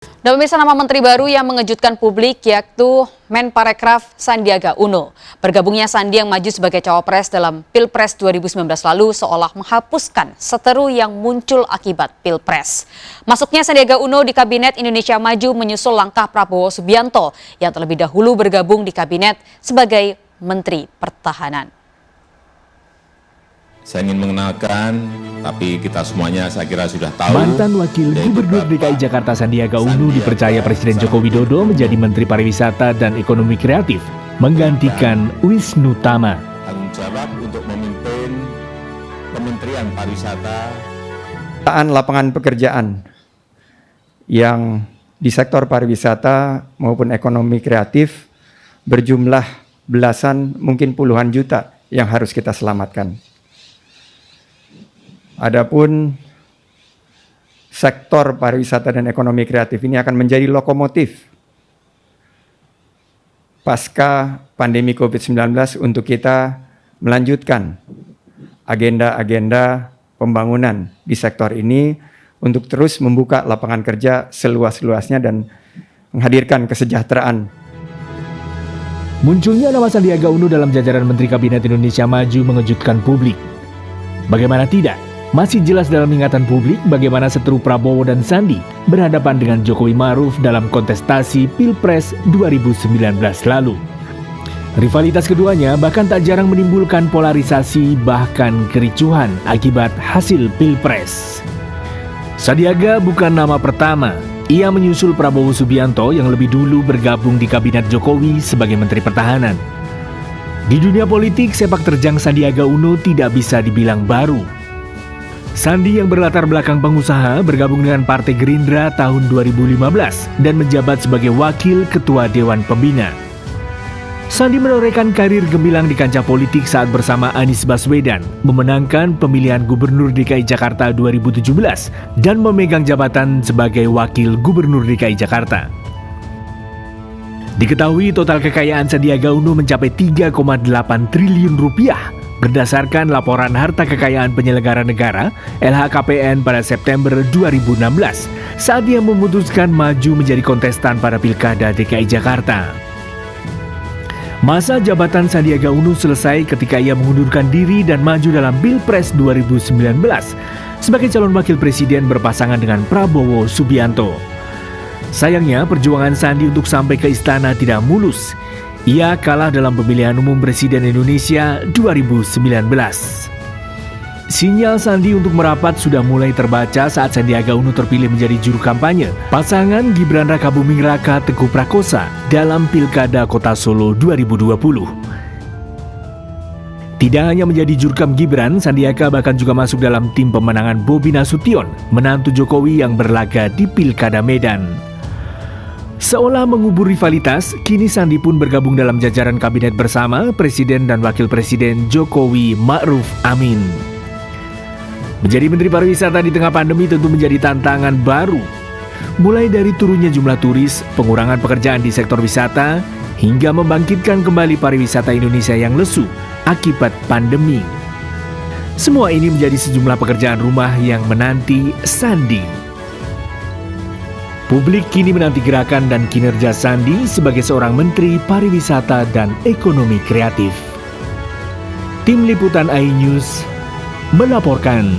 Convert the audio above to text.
Dan pemirsa, nama menteri baru yang mengejutkan publik yaitu Menparekraf Sandiaga Uno. Bergabungnya Sandi yang maju sebagai cawapres dalam Pilpres 2019 lalu seolah menghapuskan seteru yang muncul akibat Pilpres. Masuknya Sandiaga Uno di Kabinet Indonesia Maju menyusul langkah Prabowo Subianto yang terlebih dahulu bergabung di Kabinet sebagai Menteri Pertahanan. Saya ingin mengenalkan, tapi kita semuanya saya kira sudah tahu. Mantan Wakil Gubernur DKI Jakarta Sandiaga Uno dipercaya Presiden Joko Widodo menjadi Menteri Pariwisata dan Ekonomi Kreatif, menggantikan Wisnu Tama. Tanggung jawab untuk memimpin Kementerian Pariwisata. Lapangan pekerjaan yang di sektor pariwisata maupun ekonomi kreatif berjumlah belasan, mungkin puluhan juta yang harus kita selamatkan. Adapun sektor pariwisata dan ekonomi kreatif ini akan menjadi lokomotif pasca pandemi COVID-19 untuk kita melanjutkan agenda-agenda pembangunan di sektor ini untuk terus membuka lapangan kerja seluas-luasnya dan menghadirkan kesejahteraan. Munculnya nama Sandiaga Uno dalam jajaran Menteri Kabinet Indonesia Maju mengejutkan publik. Bagaimana tidak? Masih jelas dalam ingatan publik bagaimana seteru Prabowo dan Sandi berhadapan dengan Jokowi Ma'ruf dalam kontestasi Pilpres 2019 lalu. Rivalitas keduanya bahkan tak jarang menimbulkan polarisasi bahkan kericuhan akibat hasil Pilpres. Sandiaga bukan nama pertama. Ia menyusul Prabowo Subianto yang lebih dulu bergabung di Kabinet Jokowi sebagai Menteri Pertahanan. Di dunia politik, sepak terjang Sandiaga Uno tidak bisa dibilang baru. Sandi yang berlatar belakang pengusaha bergabung dengan Partai Gerindra tahun 2015 dan menjabat sebagai Wakil Ketua Dewan Pembina. Sandi menorehkan karir gemilang di kancah politik saat bersama Anies Baswedan memenangkan pemilihan Gubernur DKI Jakarta 2017 dan memegang jabatan sebagai Wakil Gubernur DKI Jakarta. Diketahui total kekayaan Sandiaga Uno mencapai 3,8 triliun rupiah berdasarkan laporan harta kekayaan penyelenggara negara LHKPN pada September 2016 saat dia memutuskan maju menjadi kontestan pada Pilkada DKI Jakarta. Masa jabatan Sandiaga Uno selesai ketika ia mengundurkan diri dan maju dalam Pilpres 2019 sebagai calon wakil presiden berpasangan dengan Prabowo Subianto. Sayangnya perjuangan Sandi untuk sampai ke istana tidak mulus. Ia kalah dalam pemilihan umum Presiden Indonesia 2019. Sinyal Sandi untuk merapat sudah mulai terbaca saat Sandiaga Uno terpilih menjadi juru kampanye pasangan Gibran Rakabuming Raka Teguh Prakosa dalam Pilkada Kota Solo 2020. Tidak hanya menjadi jurkam Gibran, Sandiaga bahkan juga masuk dalam tim pemenangan Bobi Nasution, menantu Jokowi yang berlaga di Pilkada Medan. Seolah mengubur rivalitas, kini Sandi pun bergabung dalam jajaran kabinet bersama Presiden dan Wakil Presiden Jokowi Ma'ruf Amin. Menjadi Menteri Pariwisata di tengah pandemi tentu menjadi tantangan baru. Mulai dari turunnya jumlah turis, pengurangan pekerjaan di sektor wisata, hingga membangkitkan kembali pariwisata Indonesia yang lesu akibat pandemi. Semua ini menjadi sejumlah pekerjaan rumah yang menanti Sandi. Publik kini menanti gerakan dan kinerja Sandi sebagai seorang Menteri Pariwisata dan Ekonomi Kreatif. Tim Liputan iNews melaporkan.